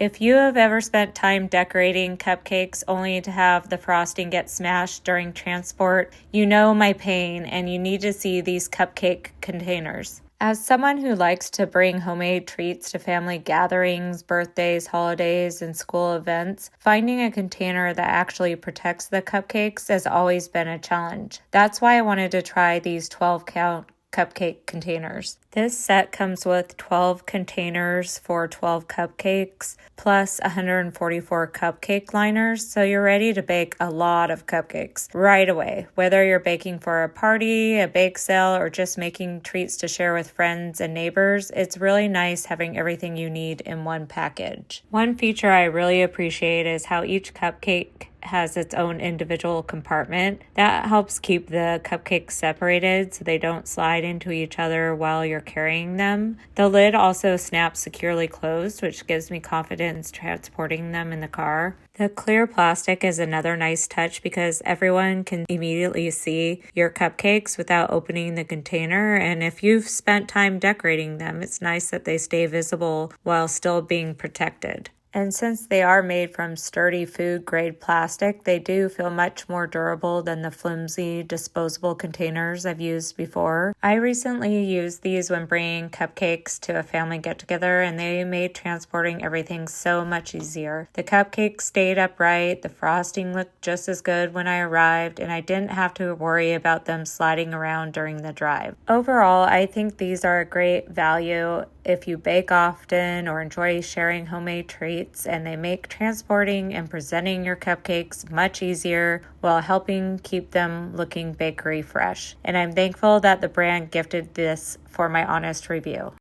If you have ever spent time decorating cupcakes only to have the frosting get smashed during transport, you know my pain and you need to see these cupcake containers. As someone who likes to bring homemade treats to family gatherings, birthdays, holidays, and school events, finding a container that actually protects the cupcakes has always been a challenge. That's why I wanted to try these 12-count cupcake containers. This set comes with 12 containers for 12 cupcakes plus 144 cupcake liners, so you're ready to bake a lot of cupcakes right away. Whether you're baking for a party, a bake sale, or just making treats to share with friends and neighbors, it's really nice having everything you need in one package. One feature I really appreciate is how each cupcake has its own individual compartment. That helps keep the cupcakes separated so they don't slide into each other while you're carrying them. The lid also snaps securely closed, which gives me confidence transporting them in the car. The clear plastic is another nice touch because everyone can immediately see your cupcakes without opening the container, and if you've spent time decorating them, it's nice that they stay visible while still being protected. And since they are made from sturdy food-grade plastic, they do feel much more durable than the flimsy disposable containers I've used before. I recently used these when bringing cupcakes to a family get-together, and they made transporting everything so much easier. The cupcakes stayed upright, the frosting looked just as good when I arrived, and I didn't have to worry about them sliding around during the drive. Overall, I think these are a great value if you bake often or enjoy sharing homemade treats, and they make transporting and presenting your cupcakes much easier while helping keep them looking bakery fresh. And I'm thankful that the brand gifted this for my honest review.